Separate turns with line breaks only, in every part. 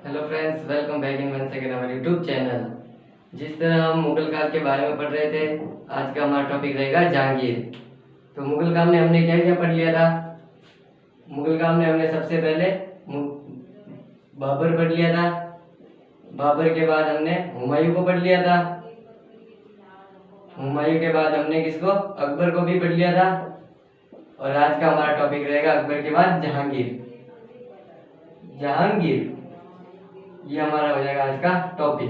Hello friends, welcome back in one second हमारे YouTube channel. जिस तरह हम मुगल काल के बारे में पढ़ रहे थे, आज का हमारा टॉपिक रहेगा जहांगीर। तो मुगल काल में हमने क्या क्या पढ़ लिया था? मुगल काल में हमने सबसे पहले बाबर पढ़ लिया था। बाबर के बाद हमने हुमायूं को पढ़ लिया था। हुमायूं के बाद हमने किसको? अकबर को भी पढ़ लिया था। और आज का हमारा टॉपिक रहेगा अकबर के बाद जहांगीर। जहांगीर ये हमारा हो जाएगा आज का टॉपिक।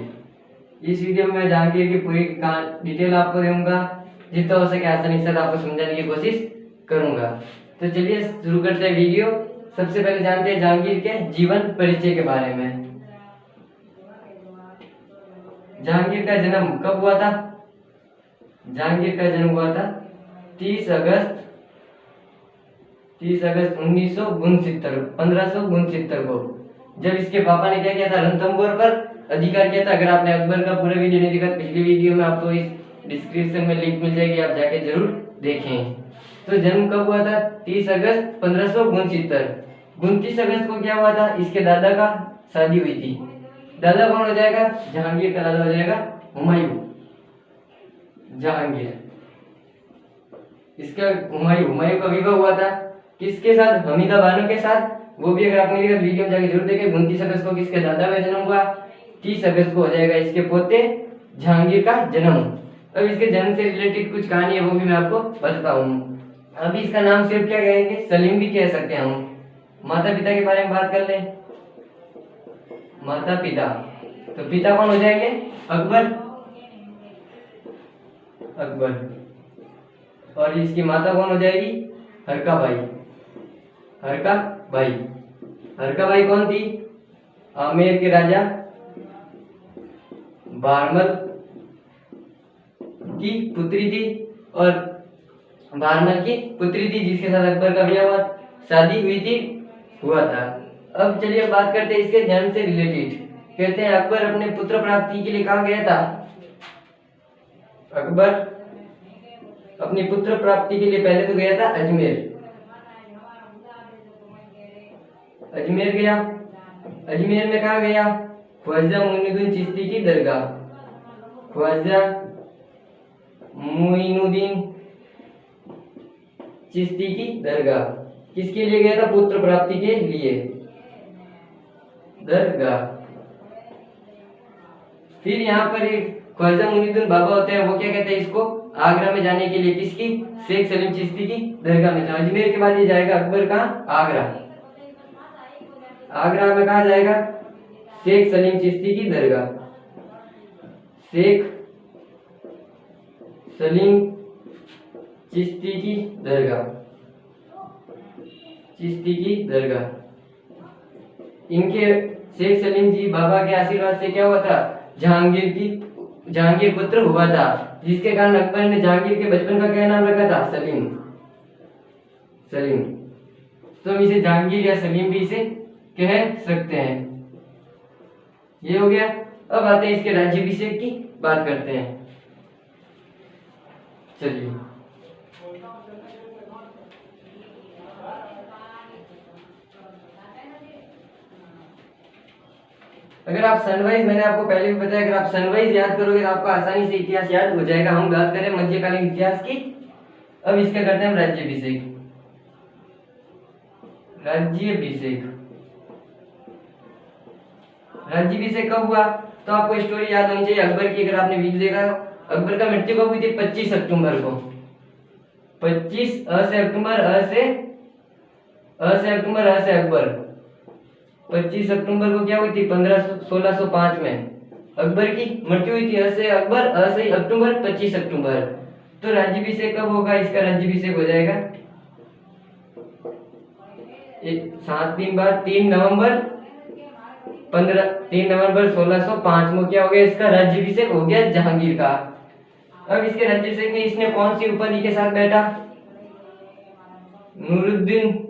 इस वीडियो में मैं जहांगीर की पूरी डिटेल आपको दूंगा, जितना हो सके आसानी से आपको समझाने की कोशिश करूंगा। तो चलिए शुरू करते हैं वीडियो। सबसे पहले जानते हैं जहांगीर के जीवन परिचय के बारे में। जहांगीर का जन्म कब हुआ था? जहांगीर का जन्म हुआ था 30 अगस्त 1569 को, जब इसके पापा ने क्या किया था? रणथंभौर पर अधिकार किया था। अगर आपने अकबर का पूरा वीडियो नहीं देखा, पिछली वीडियो में आपको इस डिस्क्रिप्शन में लिंक मिल जाएगी, आप जाके जरूर देखें। तो जन्म कब हुआ था? 30 अगस्त 1569। 29 अगस्त को क्या हुआ था? इसके दादा का शादी हुई थी। दादा कौन हो जाएगा? जहांगीर का दादा हो जाएगा हुमायूं। जहांगीर इसका हुमायूं का विवाह हुआ था किसके साथ? हमीदा बानो के साथ। वो भी अगर आपने देखा वीडियो में जाके जरूर देखें। 29 अगस्त को किसके दादा का जन्म हुआ? 30 अगस्त को हो जाएगा इसके पोते जहांगीर का जन्म। अब इसके जन्म से रिलेटेड कुछ कहानी है, वो भी मैं आपको बताता हूँ। अभी इसका नाम सिर्फ क्या कहेंगे? सलीम भी कह सकते हैं हम। माता पिता के बारे में बात कर लें। माता पिता, तो पिता कौन हो जाएंगे? अकबर। और इसकी माता कौन हो जाएगी? हरका बाई। हरका बाई कौन थी? आमेर के राजा बारमल की पुत्री थी। और बारमल की पुत्री थी जिसके साथ अकबर का ब्याह शादी हुआ था। अब चलिए बात करते हैं इसके जन्म से रिलेटेड। कहते हैं अकबर अपने पुत्र प्राप्ति के लिए कहाँ गया था? अकबर अपनी पुत्र प्राप्ति के लिए पहले तो गया था अजमेर गया। अजमेर में कहा गया? ख्वाजा मोइनुद्दीन चिश्ती की दरगाह। ख्वाजा मोइनुद्दीन चिश्ती की दरगाह किसके लिए गया था? पुत्र प्राप्ति के लिए दरगाह। फिर यहाँ पर एक ख्वाजा मोइनुद्दीन बाबा होते हैं, वो क्या कहते हैं इसको? आगरा में जाने के लिए किसकी? शेख सलीम चिश्ती की दरगाह में। अजमेर के बाद ये जाएगा अकबर कहाँ? आगरा में कहा जाएगा? शेख सलीम चिश्ती की दरगाह। शेख सलीम चिश्ती की दरगाह। इनके शेख सलीम जी बाबा के आशीर्वाद से क्या हुआ था? जहांगीर पुत्र हुआ था, जिसके कारण अकबर ने जहांगीर के बचपन का क्या नाम रखा था? सलीम। तो हम इसे जहांगीर या सलीम भी इसे कह सकते हैं। ये हो गया। अब आते हैं इसके राज्याभिषेक की बात करते हैं। चलिए अगर आप सनवाइज, मैंने आपको पहले भी बताया, अगर आप सनवाइज याद करोगे तो आपको आसानी से इतिहास याद हो जाएगा। हम बात करें मध्यकालीन इतिहास की। अब इसका करते हैं हम राज्याभिषेक। राज्याभिषेक कब हुआ? तो आपको स्टोरी याद होनी चाहिए अकबर की। अगर आपने वीडियो देखा, अकबर का मृत्यु कब हुई थी? 25 अक्टूबर को। 25 अक्टूबर अकबर। 25 अक्टूबर को क्या हुई थी? 1605 में अकबर की मृत्यु हुई थी। अकबर अक्टूबर 25 अक्टूबर। तो राज्याभिषेक कब होगा? इसका राज्याभिषेक हो जाएगा 7 दिन बाद 3 नवंबर 1605 में क्या हो गया? इसका राज्याभिषेक हो गया जहांगीर का। अब इसके राज्याभिषेक में इसने कौन सी उपाधि के साथ बैठा? नूरुद्दीन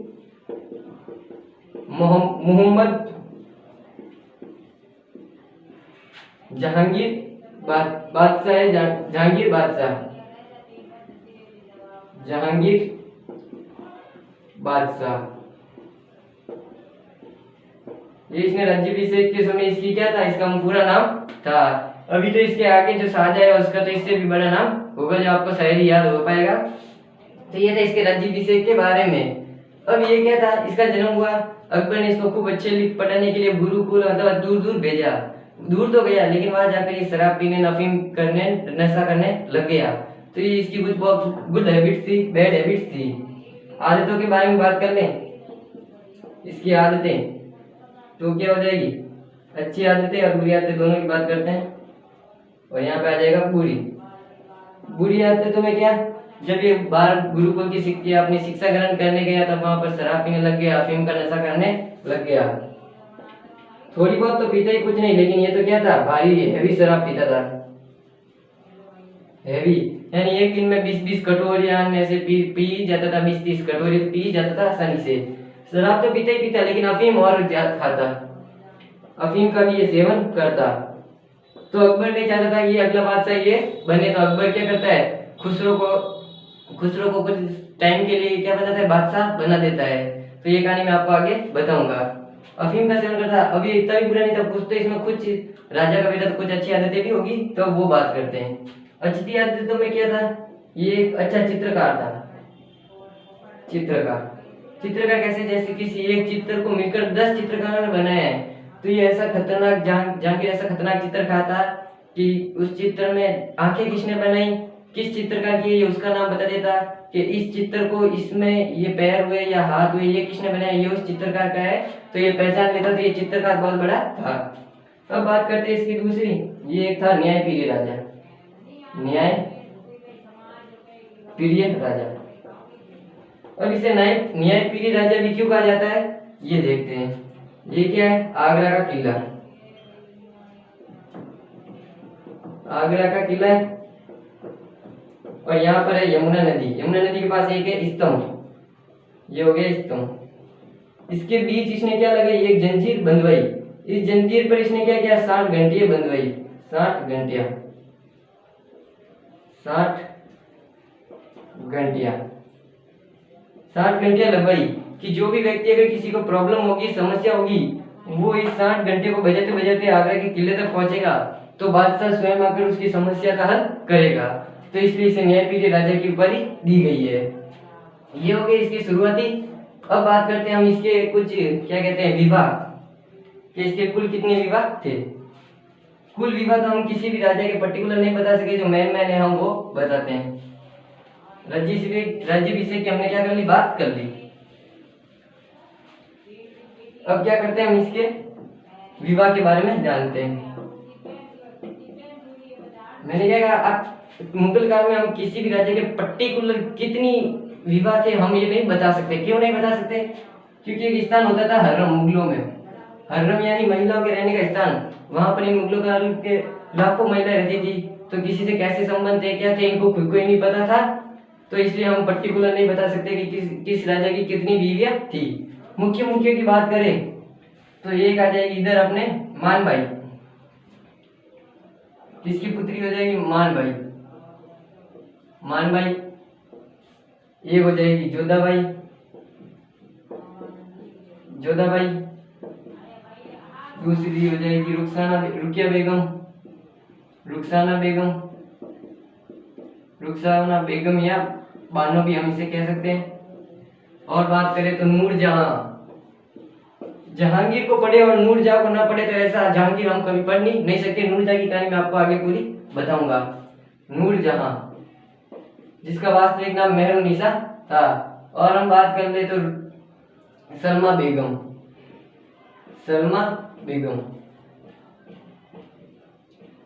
मोहम्मद जहांगीर बादशाह है। जहांगीर बादशाह। ये इसने राज्याभिषेक के समय इसकी क्या था, इसका पूरा नाम था। अभी तो इसके आगे जो शाहजहां है उसका तो इससे भी बड़ा नाम होगा, जो आपको शायद ही याद हो पाएगा। तो ये था इसके राज्याभिषेक के बारे में। अब ये क्या था, इसका जन्म हुआ, अकबर ने इसको खूब अच्छे लिख पढ़ाने के लिए गुरुकुल मतलब दूर दूर भेजा। दूर तो गया लेकिन वहां जाकर ये शराब पीने, अफीम करने, नशा करने लग गया। तो ये इसकी कुछ बहुत गुड हैबिट्स थी, बैड हैबिट्स थी। आदतों के बारे में बात कर लें, इसकी आदतें तो क्या हो जाएगी, अच्छी आदतें और बुरी आदतें दोनों की बात करते हैं। और यहाँ पे आ जाएगा बुरी आदतें। तो मैं क्या, जब ये बाहर गुरुकुल की अपनी शिक्षा ग्रहण करने गया तब वहां पर शराब पीने लग गया, अफीम का नशा करने लग गया। थोड़ी बहुत तो पीता ही कुछ नहीं, लेकिन ये तो क्या था, भारी हैवी शराब पीता था। हैवी यानी एक दिन में 20-20 कटोरियां ऐसे पी जाता था, 20-30 कटोरी पी जाता था आसानी से। शराब तो पीता ही पीता, लेकिन अफीम और ज्यादा खाता, अफीम का भी ये सेवन करता। तो अकबर ने चाहता था ये अगला बादशाह ये बने। तो अकबर क्या करता है, खुसरो को कुछ टाइम के लिए क्या बनाता है, बादशाह बना देता है। तो ये कहानी मैं आपको आगे बताऊंगा। अफीम का सेवन करता, अभी इतना भी बुरा नहीं था, कुछ तो इसमें कुछ राजा का बेटा तो कुछ अच्छी आदतें भी होगी, तो वो बात करते हैं। अच्छी आदतों में क्या था, ये एक अच्छा चित्रकार था। चित्रकार कैसे, जैसे किसी एक चित्र को मिलकर 10 चित्रकारों ने बनाया है। तो ये ऐसा खतरनाक जहांगीर ऐसा खतरनाक चित्रकार था कि उस चित्र में आंखें किसने बनाई, किस चित्रकार की, ये उसका नाम बता देता कि इस चित्र को इसमें ये पैर हुए या हाथ हुए, ये किसने बनाया, ये उस चित्रकार का है। तो ये पहचान लेता, तो ये चित्रकार बहुत बड़ा था। अब बात करते हैं इसकी दूसरी, ये एक था न्यायप्रिय राजा। न्यायप्रिय राजा। अब इसे न्यायप्रिय राजा भी क्यों कहा जाता है, ये देखते हैं। ये क्या है, आगरा का किला। आगरा का किला है और यहाँ पर है यमुना नदी। यमुना नदी के पास एक है स्तंभ, ये हो गया स्तंभ। इसके बीच इसने क्या लगाई, एक जंजीर बंधवाई। इस जंजीर पर इसने क्या किया, 60 घंटियां बंधवाई। 60 घंटियां 60 घंटियां लगवाई कि जो भी व्यक्ति, अगर किसी को प्रॉब्लम होगी, समस्या होगी, वो इस 60 घंटे को बजाते बजाते आगरा के किले तक पहुंचेगा, तो बादशाह स्वयं आकर उसकी समस्या का हल करेगा। तो इसलिए इसे न्यायप्रिय राजा की उपाधि दी गई है। ये हो गई इसकी शुरुआती। अब बात करते हैं हम इसके कुछ क्या कहते हैं, विवाह, कि इसके कुल कितने विवाह थे। कुल विवाह तो हम किसी भी राजा के पर्टिकुलर नहीं बता सके, जो मेन है हम वो बताते हैं। राज्याभिषेक की हमने क्या कर ली, बात कर ली। अब क्या करते हैं, हम इसके विवाह के बारे में जानते हैं। मैंने क्या कहा, आप मुगल काल में हम किसी भी राज्य के पर्टिकुलर कितनी विवाह थे हम ये नहीं बता सकते। क्यों नहीं बता सकते, क्योंकि एक स्थान होता था हर्रम, मुगलों में हर्रम यानी महिलाओं के रहने का स्थान। वहां पर इन मुगलों काल के लाखों महिलाएं रहती थी, तो किसी से कैसे संबंध थे, क्या थे, इनको खुद को ही नहीं पता था। तो इसलिए हम पर्टिकुलर नहीं बता सकते कि किस राजा की कितनी बीवियां थी। मुख्य की बात करें तो एक आ जाएगी इधर अपने मानबाई, किसकी पुत्री हो जाएगी, मानबाई। ये हो जाएगी जोधाबाई। दूसरी हो जाएगी रुखसाना बेगम या बानो भी हम इसे कह सकते हैं। और बात करें तो नूरजहां। जहांगीर को पढ़े और नूरजहां को ना पढ़े तो ऐसा जहांगीर हम कभी पढ़ नहीं सकते। नूरजहां की कहानी मैं आपको आगे पूरी बताऊंगा। नूरजहां जिसका वास्तविक नाम मेहरुन्निसा था। और हम बात कर ले तो सलमा बेगम,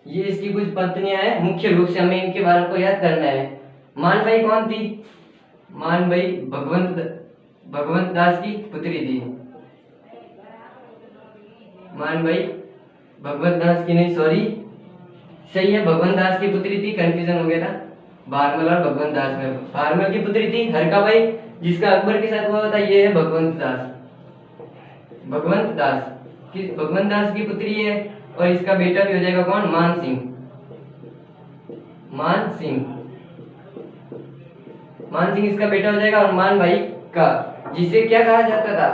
ये इसकी कुछ पत्नियां हैं। मुख्य रूप से हमें इनके बारे को याद करना है। मानबाई कौन थी, मानबाई भगवंत दास की पुत्री थी। मानबाई भगवंत दास की नहीं, सॉरी सही है, भगवंत दास की पुत्री थी, कंफ्यूजन हो गया था भारमल और भगवंत दास में। भारमल की पुत्री थी हरकाबाई, जिसका अकबर के साथ हुआ था, ये है भगवंत दास की पुत्री है। और इसका बेटा भी हो जाएगा कौन, मान सिंह इसका बेटा हो जाएगा। और मान भाई का, जिसे क्या कहा जाता था,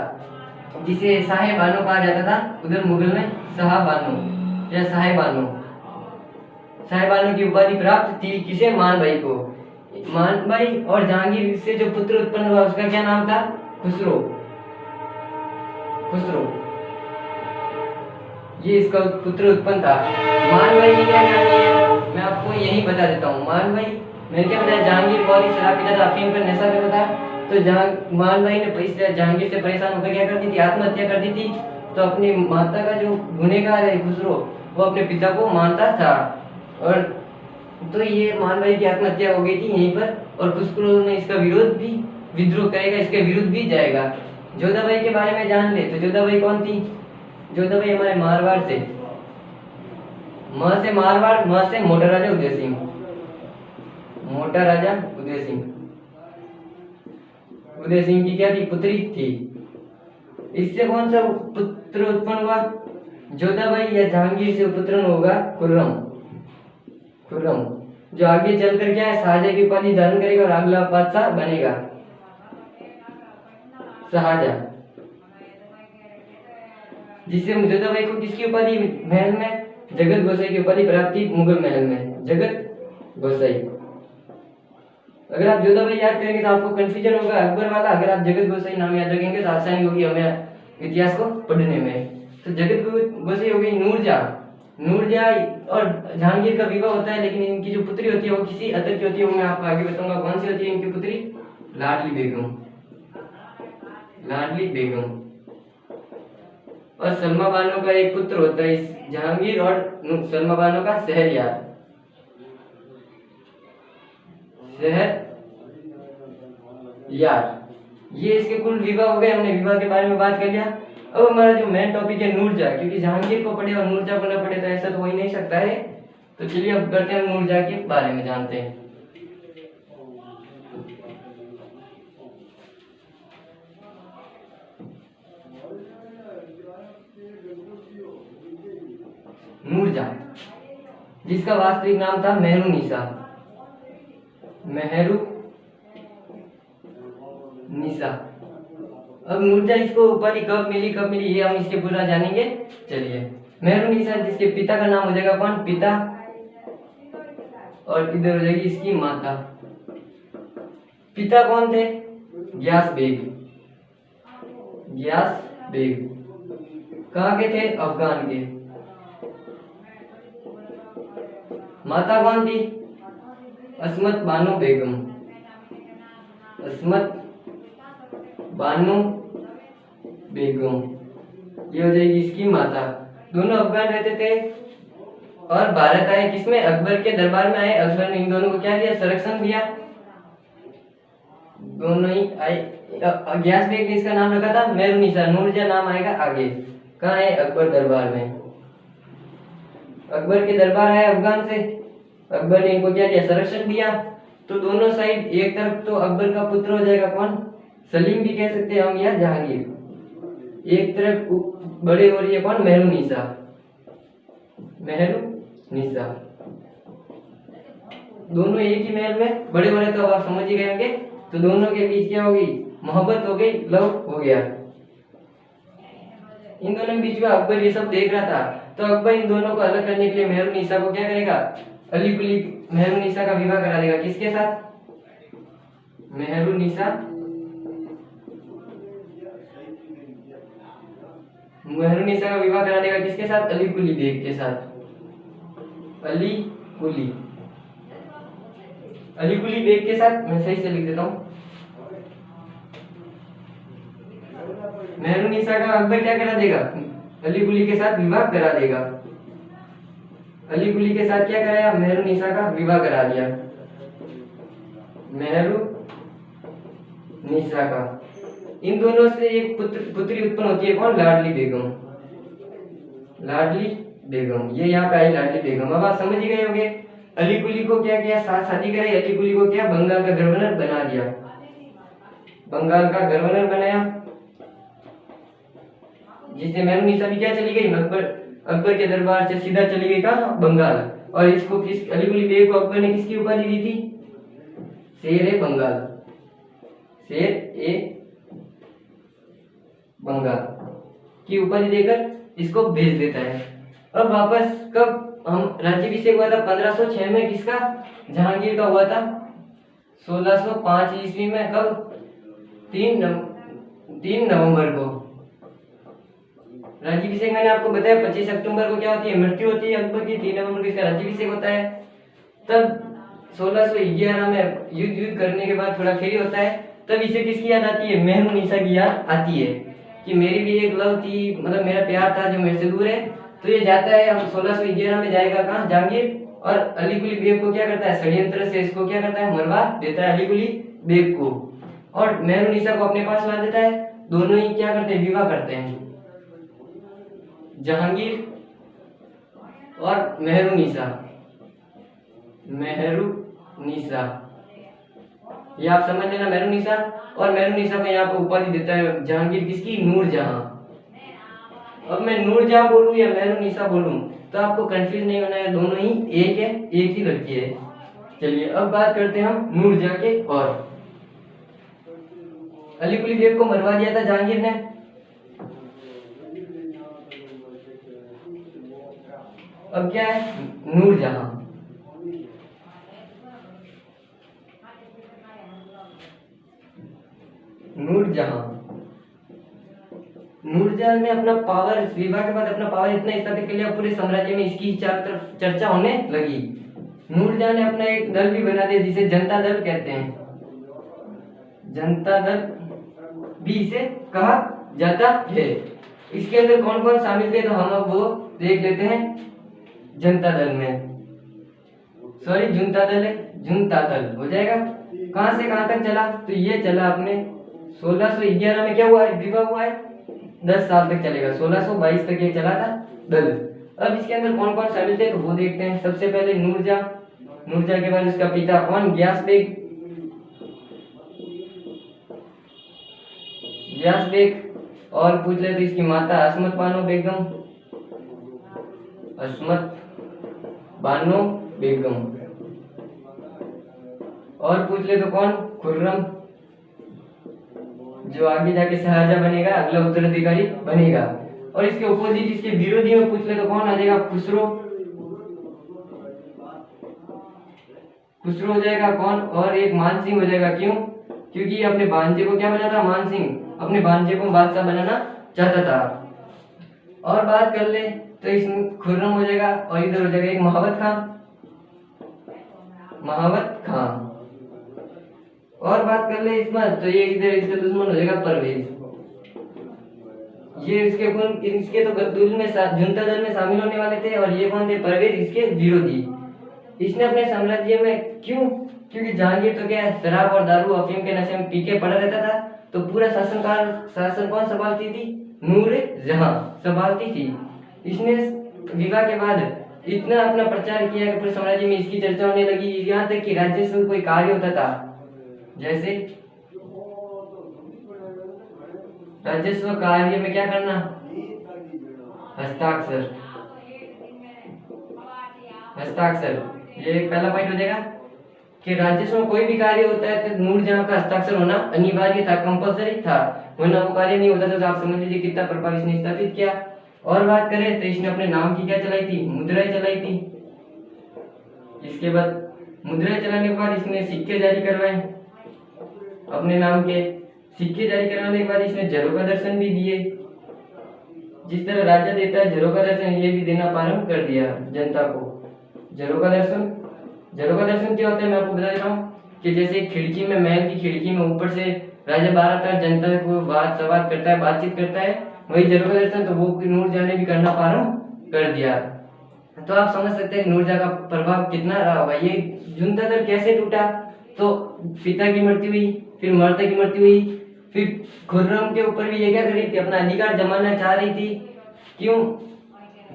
जिसे शाह बानो कहा जाता था, उधर मुगल में शाह बानो या शाह बानो, शाह बानो की उपाधि प्राप्त थी किसे? मान भाई को। मान भाई और जहांगीर से जो पुत्र उत्पन्न हुआ उसका क्या नाम था? खुसरो। खुसरो ये इसका पुत्र उत्पन्न था। मान भाई ने क्या कहानी है मैं आपको यही बता देता हूँ। मान भाई मैंने क्या बताया, जहांगीर बहुत ही शराब पीता था, अफीम पर नशा करता था। तो मान भाई ने जहांगीर से परेशान होकर क्या करती थी? आत्महत्या कर दी थी। तो अपनी माता का जो गुनहगार है खुसरो, वो अपने पिता को मानता था। और तो ये मान भाई की आत्महत्या हो गई थी यहीं पर। और खुसरो ने इसका विरोध भी, विद्रोह करेगा, इसके विरुद्ध भी जाएगा। जोधाबाई के बारे में जान ले तो जोधाबाई कौन थी? जोधाबाई हमारे मारवाड़ से, से मारवाड़, से मोटा राजा उदय सिंह, मोटा राजा उदय सिंह। उदय सिंह की क्या थी? पुत्री थी। इससे कौन सा पुत्र उत्पन्न हुआ? जोधाबाई या जहांगीर से पुत्र होगा खुर्रम। खुर्रम जो आगे चलकर क्या है, शाहजहां की उपाधि धारण करेगा और अगला बादशाह बनेगा शाहजहां। जिससे जोधाबाई को किसकी उपाधि महल में? जगत गोसाई की उपाधि प्राप्त थी मुगल महल में, जगत गोसाई। अगर आप जोधाबाई याद करेंगे तो आपको कंफ्यूजन होगा अकबर वाला। अगर आप जगत गोसाई नाम याद रखेंगे तो आसानी होगी हमें इतिहास को पढ़ने में। तो जगत गोसाई हो गई नूरजहां। नूरजहां और जहांगीर का विवाह होता है, लेकिन इनकी जो पुत्री होती है वो किसी अदर की होती है, वो मैं आपको आगे बताऊंगा। कौन सी होती है इनकी पुत्री? लाडली बेगम। लाडली बेगम। और सलमा बानो का एक पुत्र होता है इस जहांगीर और सलमा बानो का, शहरयार। शहरयार। ये इसके कुल विवाह हो गए। हमने विवाह के बारे में बात कर लिया। अब हमारा जो मेन टॉपिक है नूरजहां, क्योंकि जहांगीर को पढ़े और नूरजहां को न पढ़े तो ऐसा तो हो ही नहीं सकता है। तो चलिए अब करते हैं नूरजहां के बारे में जानते हैं। नूरजहां जिसका वास्तविक नाम था मेहरुनिसा। मेहरुनिसा। अब नूरजहां इसको उपाधि कब मिली ये हम इसके पूरा जानेंगे। चलिए, मेहरुनिसा जिसके पिता का नाम हो जाएगा कौन? पिता। और इधर हो जाएगी इसकी माता। पिता कौन थे? Geass bag. गियास बेग कहाँ के थे? अफगान के। माता कौन थी? अस्मत बानो बेगम। अस्मत बानो बेगम ये हो जाएगी इसकी माता। दोनों अफगान रहते थे और भारत आए किसमें? अकबर के दरबार में आए। अकबर ने इन दोनों को क्या दिया? संरक्षण दिया। दोनों ही आए। गियास बेग ने इसका नाम रखा था मेहरुनिसा। नूरजहां नाम आएगा आगे। कहाँ है? अकबर दरबार में। अकबर के दरबार आए अफगान से। अकबर ने इनको क्या दिया? संरक्षण दिया। तो दोनों साइड, एक तरफ तो अकबर का पुत्र हो जाएगा कौन? सलीम भी कह सकते हैं हम या जहांगीर। एक तरफ बड़े हो रही है कौन? मेहरुनिसा। मेहरुनिसा दोनों एक ही महल में बड़े हो रहे, तो अब आप समझ ही गए होंगे। तो दोनों के बीच क्या होगी? मोहब्बत हो गई, लव हो गया। इन दोनों के बीच में अकबर ये सब देख रहा था। तो अकबर इन दोनों को अलग करने के लिए मेहरुनिसा को क्या करेगा? अली कुली मेहरुनिसा का विवाह करा देगा। किसके साथ? मेहरुनिसा का विवाह करा देगा किसके साथ? अली कुली बेग के साथ। अली कुली बेग के साथ। मैं सही से लिख देता हूँ। मेहरुनिसा का अकबर क्या करा देगा? अली कुली के साथ विवाह करा देगा। अली कुली के साथ क्या कराया? मेहरुनिसा का विवाह करा दिया। मेहरुनिसा का। इन दोनों से एक पुत्री उत्पन्न होती है कौन? लाडली बेगम। लाडली बेगम ये यहाँ पे आई लाडली बेगम। अब आप समझ ही गए होंगे। अली कुली को क्या किया? शादी कराई। अली कुली को क्या? बंगाल का गवर्नर बना दिया। बंगाल का गवर्नर बनाया, जिससे मेहरुनिसा भी क्या चली गई? अकबर के दरबार से सीधा चली गई कहाँ? बंगाल। और इसको किस अली कुली बेग को अकबर ने किसकी उपाधि दी थी? शेर ए बंगाल। शेर ए बंगा की उपाधि देकर इसको भेज देता है। अब वापस कब हम राज्याभिषेक हुआ था 1506 में, किसका? जहांगीर का हुआ था 1605 ईस्वी में। कब? 3 नवंबर को। राज्याभिषेक मैंने आपको बताया 25 अक्टूबर को क्या होती है? मृत्यु होती है अकबर की। 3 नवंबर को इसका राज्याभिषेक होता है। तब 1611 में युद्ध करने के बाद थोड़ा फ्री होता है, तब इसे किसकी याद आती है? मेहरुन्निसा की याद आती है कि मेरी भी एक लव थी, मतलब मेरा प्यार था जो मेरे से दूर है। तो ये जाता है, अब 1611 में जाएगा कहाँ? जहांगीर, और अली कुली बेग को क्या करता है? षड्यंत्र से इसको क्या करता है? मरवा देता है अली कुली बेग को, और मेहरुन्निसा को अपने पास ला देता है। दोनों ही क्या करते हैं? विवाह करते हैं, जहांगीर और मेहरुन्निसा। ये आप समझ लेना, मेहरुन्निसा। और मेहरुन्निसा को यहाँ पर उपाधि देता है जहांगीर, किसकी? नूरजहां। अब मैं नूरजहां बोलूं या मेहरुन्निसा बोलूं तो आपको कंफ्यूज नहीं होना है, दोनों ही एक है, एक ही लड़की है। चलिए अब बात करते हैं हम नूरजहां के। और अली कुली बेग को मरवा दिया था जहांगीर ने। अब क्या है? नूरजहां। नूरजहां ने अपना पावर, विवाह के बाद अपना पावर इतना स्थापित कर लिया पूरे साम्राज्य में, इसकी चारों तरफ चर्चा होने लगी। नूरजहां ने अपना एक दल भी बना दिया जिसे जनता दल कहते हैं। जनता दल भी इसे कहा जाता है। इसके अंदर कौन कौन शामिल थे तो हम अब वो देख लेते हैं। जनता दल में, सॉरी जुनता दल है, जुनता दल हो जाएगा। कहां से कहां तक चला? तो ये चला अपने 1611 में क्या हुआ है? विवाह हुआ है, 10 साल तक चलेगा, 1622 तक ये चला था दल। अब इसके अंदर कौन कौन शामिल थे तो वो देखते हैं। सबसे पहले नूरजहां के बाद उसका पिता कौन? गियास बेग। और पूछ ले तो इसकी माता अस्मत बानो बेगम। और पूछ ले तो कौन? खुर्रम, जो आगे जाके शाहजहां बनेगा, अगला उत्तराधिकारी बनेगा। और इसके अपोजिट, इसके विरोधी में पूछ ले तो कौन आ जाएगा? खुसरो हो जाएगा कौन? और एक मानसिंह हो जाएगा। क्यों? क्योंकि अपने भांजे को क्या बना था? मानसिंह अपने भांजे को बादशाह बनाना चाहता था। और बात कर ले तो इसमें खुर्रम हो जाएगा, और इधर हो जाएगा एक महावत खां। और बात कर ले इसमें तो ये इधर इसका दुश्मन हो जाएगा परवेज। ये इसके तो जनता दल में शामिल होने वाले थे, और ये कौन थे? परवेज, इसके विरोधी। इसने अपने साम्राज्य में क्यों? क्योंकि जहांगीर तो क्या है, शराब और दारू अफीम के नशे में पी के पड़ा रहता था, तो पूरा शासन कौन संभालती थी? नूरजहां संभालती थी। इसने विवाह के बाद इतना अपना प्रचार किया कि पूरे साम्राज्य में इसकी चर्चा होने लगी। यहाँ तक कि राज्य से कोई कार्य होता था, जैसे राजस्व कार्य में क्या करना? हस्ताक्षर। ये एक पहला पॉइंट हो जाएगा कि राजस्व में कोई भी कार्य होता है तो नूरजहां का हस्ताक्षर होना अनिवार्य था, कंपलसरी था, वरना वो कार्य नहीं होता था। तो आप समझ लीजिए कितना प्रभाव इसने स्थापित किया। और बात करें तो इसने अपने नाम की क्या चलाई थी? मुद्राएं चलाई थी। इसके बाद मुद्राएं चलाने के बाद इसने सिक्के जारी करवाए अपने नाम के। सिक्के जारी करवाने के बाद इसने झरोखा दर्शन भी दिए। जिस तरह राजा देता है झरोखा दर्शन, ये भी देना प्रारंभ कर दिया जनता को। झरोखा दर्शन क्या होता है मैं आपको बता देता हूँ कि जैसे खिड़की में, महल की खिड़की में ऊपर से राजा बाहर आता है, जनता को सवाल करता है, बातचीत करता है, वही झरोखा दर्शन तो वो नूरजहां ने भी करना प्रारंभ कर दिया। तो आप समझ सकते हैं नूरजहां का प्रभाव कितना रहा होगा। ये जुनता दल कैसे टूटा? तो पिता की मृत्यु हुई, फिर माता की मृत्यु हुई, फिर खुर्रम के ऊपर भी ये क्या कर रही थी? अपना अधिकार जमाना चाह रही थी। क्यों?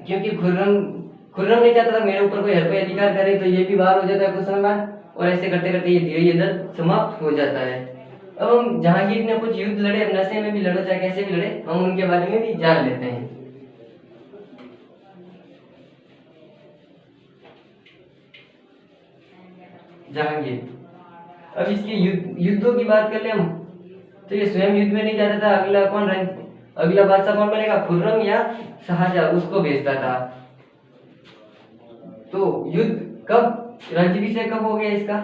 क्योंकि खुर्रम नहीं चाहता था मेरे ऊपर कोई अधिकार करे, तो ये भी बाहर हो जाता है कुछ समय बाद, और ऐसे करते करते ये धीरे दल समाप्त हो जाता है। अब हम जहांगीर ने कुछ युद्ध लड़े, नशे में भी लड़ो चाहे कैसे भी लड़े, हम उनके बारे में भी जान लेते हैं। जहांगीर, अब इसके युद्धों की बात कर ले हम, तो ये स्वयं युद्ध में नहीं जाता था। अगला कौन? अगला बादशाह कौन बनेगा, खुर्रम या शाहजहां, उसको भेजता था। तो युद्ध कब, राज्याभिषेक कब हो गया इसका,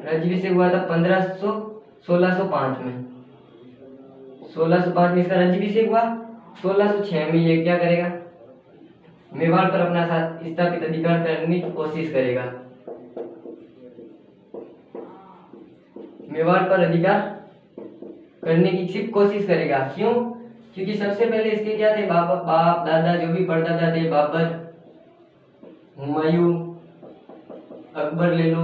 राज्याभिषेक हुआ था 1605 में। 1605 में इसका राज्याभिषेक हुआ। 1606 में ये क्या करेगा, मेवाड़ पर अपना स्थापित अधिकार करने की कोशिश करेगा। मेवाड़ पर अधिकार करने की सिर्फ कोशिश करेगा। क्यों, क्योंकि सबसे पहले इसके क्या थे, बाप दादा जो भी परदादा थे, बाबर, हुमायूं, अकबर ले लो,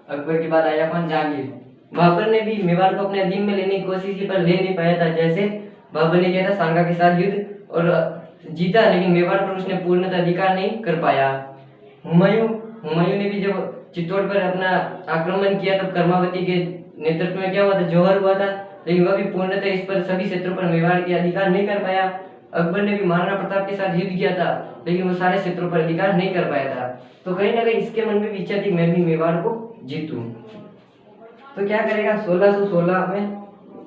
अकबर के बाद आया कौन, जहांगीर। बाबर ने भी मेवाड़ को अपने अधीन में लेने की कोशिश की पर ले नहीं पाया था। जैसे बाबर ने किया था सांगा के साथ युद्ध और जीता, लेकिन मेवाड़ पर उसने पूर्णतः अधिकार नहीं कर पाया। हुमायूं ने भी जब चित्तौड़ पर अपना आक्रमण किया तब कर्मावती के नेतृत्व में क्या हुआ था, जौहर हुआ था, लेकिन वह भी पूर्णतः इस पर सभी क्षेत्रों पर मेवाड़ के अधिकार नहीं कर पाया। अकबर ने भी महाराणा प्रताप के साथ युद्ध किया था, लेकिन वो सारे क्षेत्रों पर अधिकार नहीं कर पाया था। तो कहीं ना कहीं इसके मन में भी इच्छा थी मैं भी मेवाड़ को जीतूं। तो क्या करेगा, 1616 में,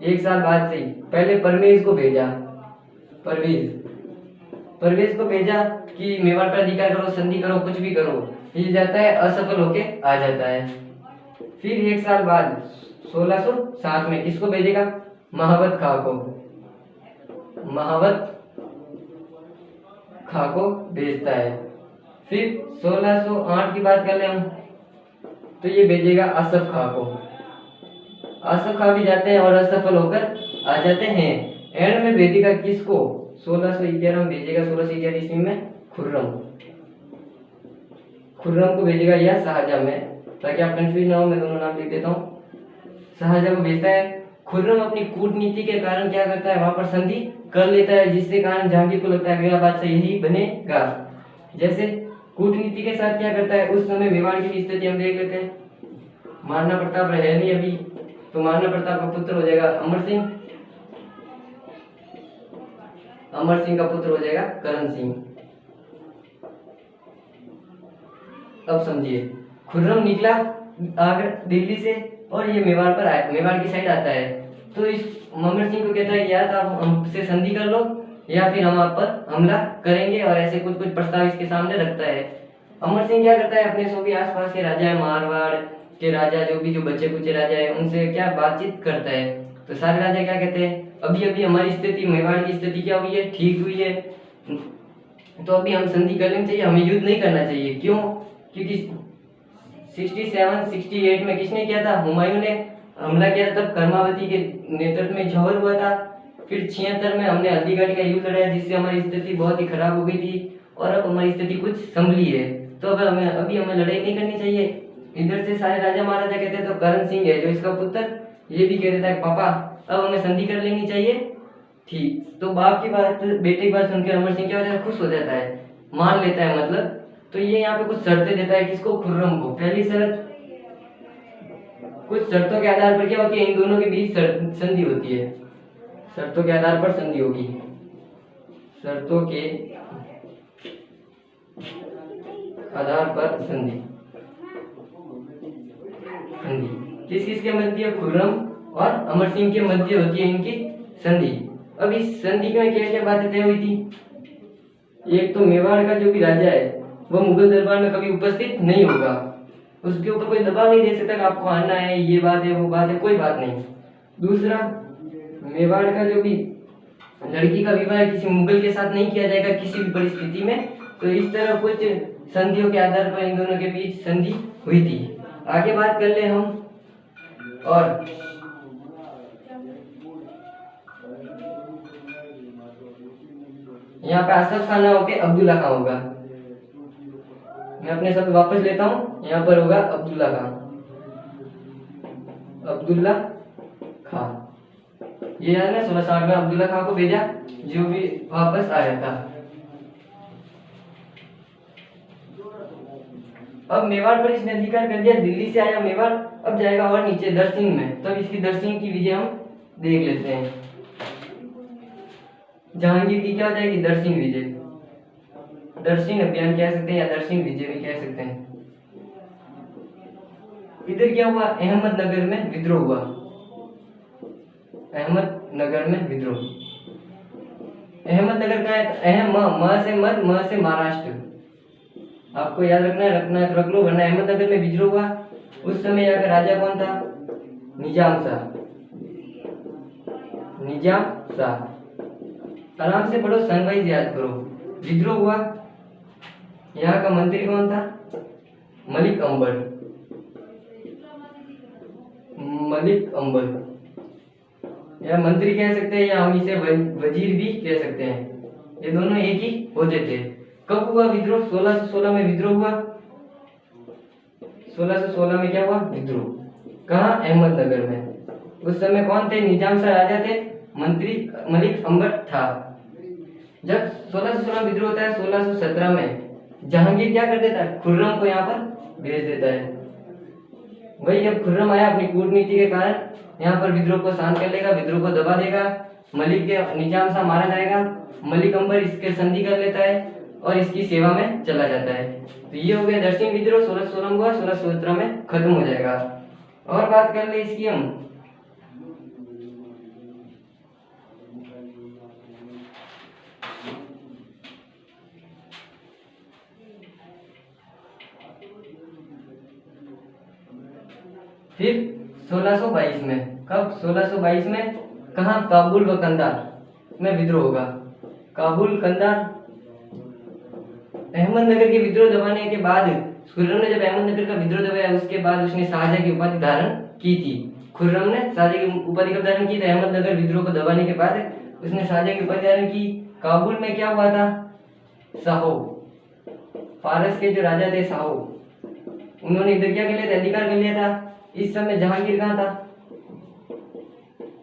एक साल बाद से ही, पहले परवेज को भेजा, परवेज को भेजा कि मेवाड़ पर अधिकार करो, संधि करो, कुछ भी करो। ये जाता है, असफल होके आ जाता है। फिर एक साल बाद 1607 में किसको भेजेगा, महावत खां को, महावत खां को भेजता है। फिर 1608 की बात कर ले हम, तो ये भेजेगा आसफ खां को। आसफ खां भी जाते हैं और असफल होकर आ जाते हैं। एंड में भेजेगा किसको, 1611 में भेजेगा, 1611 ईस्वी में खुर्रम को भेजेगा या शाहजहां में, ताकि आप कंफ्यूज ना हो, मैं दोनों नाम लिख देता हूँ। शाहजहां को भेजता है। खुर्रम अपनी कूटनीति के कारण क्या करता है, वहां पर संधि कर लेता है, जिससे कारण जहांगीर को लगता है अगला बादशाह यही बनेगा। जैसे कूटनीति के साथ क्या करता है, उस समय मेवाड़ की स्थिति हम देख लेते हैं। महाराणा प्रताप रहे नहीं अभी, तो महाराणा प्रताप का पुत्र हो जाएगा अमर सिंह, अमर सिंह का पुत्र हो जाएगा करण सिंह। अब समझिए, खुर्रम निकला आगे दिल्ली से और ये मेवाड़ पर आया, मेवाड़ की साइड आता है। तो इस अमर सिंह को कहता है या तो आप हमसे संधि कर लो या फिर हम आप पर हमला करेंगे, और ऐसे कुछ कुछ प्रस्ताव इसके सामने रखता है। अमर सिंह क्या करता है, अपने सभी आसपास के राजा है, मारवाड़ के राजा, जो भी जो बच्चे कुचे राजा है, उनसे क्या बातचीत करता है। तो सारे राजा क्या कहते हैं, अभी अभी हमारी स्थिति, मेवाड़ की स्थिति क्या हुई है, ठीक हुई है, तो अभी हम संधि कर लेनी चाहिए, हमें युद्ध नहीं करना चाहिए। क्यों, क्योंकि 67-68 में किसने किया था, हुमायूं ने हमला किया था, तब कर्मावती के नेतृत्व में जौहर हुआ था। फिर 76 में हमने हल्दीघाटी का युद्ध लड़ा, जिससे हमारी स्थिति बहुत ही खराब हो गई थी और अब हमारी स्थिति कुछ संभली है। तो अब अभी हमें लड़ाई नहीं करनी चाहिए। इधर से सारे राजा महाराजा कहते हैं, तो करण सिंह है जो इसका पुत्र, ये भी कह देता है पापा अब हमें संधि कर लेनी चाहिए। ठीक, तो बाप की बात, बेटे की बात सुनकर अमर सिंह क्या हो जाता है, खुश हो जाता है, मान लेता है मतलब। तो ये यहाँ पे कुछ शर्तें देता है किसको, खुर्रम को। पहली शर्त, कुछ शर्तों के आधार पर क्या होती है, इन दोनों के बीच संधि होती है, शर्तों के आधार पर संधि होगी, शर्तों के आधार पर संधि, किस किस के मध्य, खुर्रम और अमर सिंह के मध्य होती है इनकी संधि। अब इस संधि में क्या क्या बातें तय हुई थी, एक तो मेवाड़ का जो भी राजा है वो मुगल दरबार में कभी उपस्थित नहीं होगा, उसके ऊपर कोई दबाव नहीं दे सकता कि आपको आना है, ये बात है वो बात है, कोई बात नहीं। दूसरा, मेवाड़ का जो भी लड़की का विवाह किसी मुगल के साथ नहीं किया जाएगा किसी भी परिस्थिति में। तो इस तरह कुछ संधियों के आधार पर इन दोनों के बीच संधि हुई थी। आगे बात कर ले हम, और यहाँ पे आसफ खान ना होके अब्दुल्ला खां होगा। मैं अपने शब्द वापस लेता हूँ, यहाँ पर होगा अब्दुल्ला खां, अब्दुल्ला खां। ये याद है, 1660 में अब्दुल्ला खां को भेजा जो भी वापस आया था। अब मेवाड़ पर इसने अधिकार कर दिया, दिल्ली से आया मेवाड़, अब जाएगा और नीचे दरसिंह में। तब इसकी दरसिंह की विजय हम देख लेते हैं। जहांगीर की क्या हो जाएगी, दरसिंह विजय, दरसिंह अभियान कह सकते हैं या दरसिंह विजय भी कह सकते हैं। इधर क्या हुआ, अहमदनगर में विद्रोह हुआ, अहमदनगर में विद्रोह। अहमदनगर का है, म से मध, म से महाराष्ट्र। आपको याद रखना है तो रख लो, वरना अहमदनगर में विद्रोह हुआ। उस समय यहाँ का राजा कौन था? निजाम शाह। निजाम शाह। आराम से पढ़ो, सन वाइज याद करो। विद्रोह हुआ, यहाँ का मंत्री कौन था? मलिक अंबर। मलिक अंबर, या मंत्री कह सकते हैं, या हम इसे वजीर भी कह सकते हैं। ये दोनों एक ही होते थे। कब हुआ विद्रोह? 1616 में विद्रोह हुआ। 1616 में क्या हुआ? विद्रोह। कहाँ? अहमदनगर में। उस समय कौन थे? निजाम शाह राजा थे, मंत्री मलिक अंबर था। जब 1616 विद्रोह होता है, 1617 में जहांगीर क्या कर देता है? खुर्रम को यहाँ पर भेज देता है। वही, अब खुर्रम आया अपनी कूटनीति के कारण यहाँ पर विद्रोह को शांत कर लेगा, विद्रोह को दबा देगा। मलिक के निजाम शाह मारा जाएगा। मलिक अंबर इसके संधि कर लेता है और इसकी सेवा में चला जाता है। तो ये हो गया दक्षिण विद्रोह। 1616 में हुआ, 1617 में खत्म हो जाएगा। और बात कर ले इसकी हम। फिर 1622 में, कब? 1622 में कहा? काबुल व कंधार में विद्रोह होगा। काबुल, कंधार। अहमदनगर के विद्रोह दबाने के बाद खुर्रम ने जब अहमदनगर का विद्रोह दबाया, उसके बाद उसने शाहजहां की उपाधि धारण की थी। खुर्रम ने शाहजहां की उपाधि कब धारण की थी? अहमदनगर विद्रोह को दबाने के बाद उसने शाहजहां की उपाधि धारण की। काबुल में क्या हुआ था? शाहो, फारस के जो राजा थे शाहो, उन्होंने इधर क्या कर लिया था? अधिकार कर लिया था। इस समय जहांगीर कहाँ था?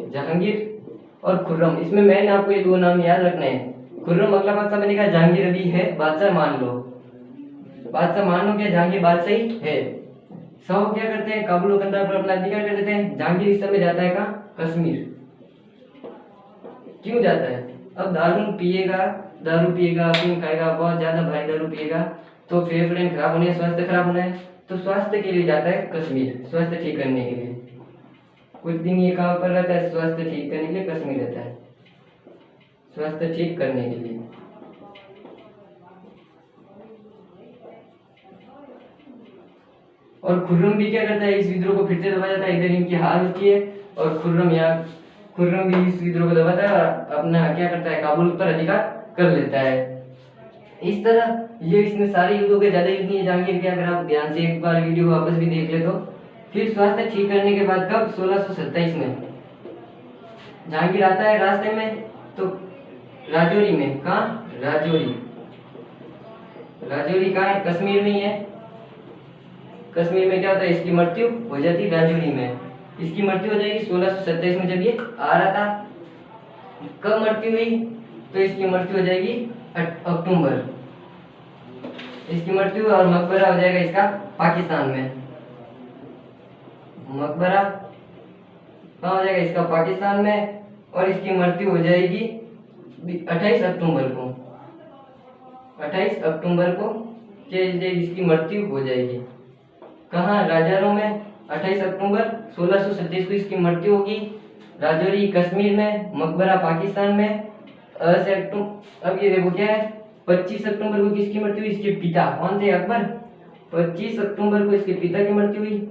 जहांगीर और खुर्रम। इसमें मैंने आपको ये दो नाम याद रखने हैं। खुर्रम अगला बादशाह बनेगा, जहांगीर अभी है बादशाह, मान लो। बादशाह मान लो, क्या जहांगीर बादशाह ही है। शाह क्या करते हैं? काबुल और कंधार पर अपना अधिकार कर देते हैं। जहांगीर इस समय जाता है कहाँ? कश्मीर। क्यों जाता है? अब दारू पिएगा, अफीम खाएगा, बहुत ज्यादा भारी दारू पिएगा तो फेफड़े खराब होने, स्वास्थ्य खराब होना है, तो स्वास्थ्य के लिए जाता है कश्मीर, स्वास्थ्य ठीक करने के लिए। कुछ दिन ये कहाँ पर रहता है? स्वास्थ्य ठीक करने के लिए कश्मीर रहता है, स्वास्थ्य ठीक करने के लिए। और खुर्रम भी क्या करता है? इस विद्रोह को फिर से दबा जाता है। इधर इनकी हार होती है और खुर्रम भी इस विद्रोह को दबाता है और अपना क्या करता है? काबुल पर अधिकार कर लेता है। इस तरह ये इसने सारे युद्धों के ज्यादा युद्ध नहीं जहांगीर के, अगर आप ध्यान से एक बार वीडियो वापस भी देख ले तो। फिर स्वास्थ्य ठीक करने के बाद कब? 1627 में जहांगीर आता है रास्ते में तो राजौरी में। कहाँ? राजौरी कहाँ है? कश्मीर में ही है। कश्मीर में क्या होता है? इसकी मृत्यु हो जाती है राजौरी में। इसकी मृत्यु हो जाएगी 1627 में, जब ये आ रहा था। कब मृत्यु हुई? तो इसकी मृत्यु हो जाएगी अक्टूबर। इसकी मृत्यु और मकबरा हो जाएगा इसका पाकिस्तान में। मकबरा कहाँ हो जाएगा? इसका पाकिस्तान में। और इसकी मृत्यु हो जाएगी 28 अक्टूबर को। 28 अक्टूबर को इसकी मृत्यु हो जाएगी। कहाँ? राजौरी में। 28 अक्टूबर 1627 को इसकी मृत्यु होगी। राजौरी कश्मीर में, मकबरा पाकिस्तान में। अब ये देखो क्या है? 25 अक्टूबर को किसकी मृत्यु हुई? इसके पिता कौन थे? अकबर। 25 अक्टूबर को इसके पिता की मृत्यु हुई।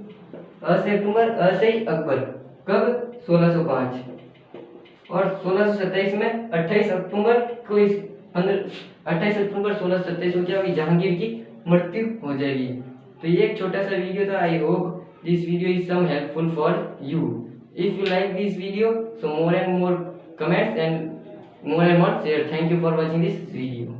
असे अकबर। कब? 1605। और 1627 में 28 अक्टूबर को 28 अक्टूबर 1627 को क्या होगी? जहांगीर की मृत्यु हो जाएगी। तो ये एक छोटा सा वीडियो था। I hope this video is some helpful for you. If you like this video, so more and more comments and more and more share. Thank you for watching this video.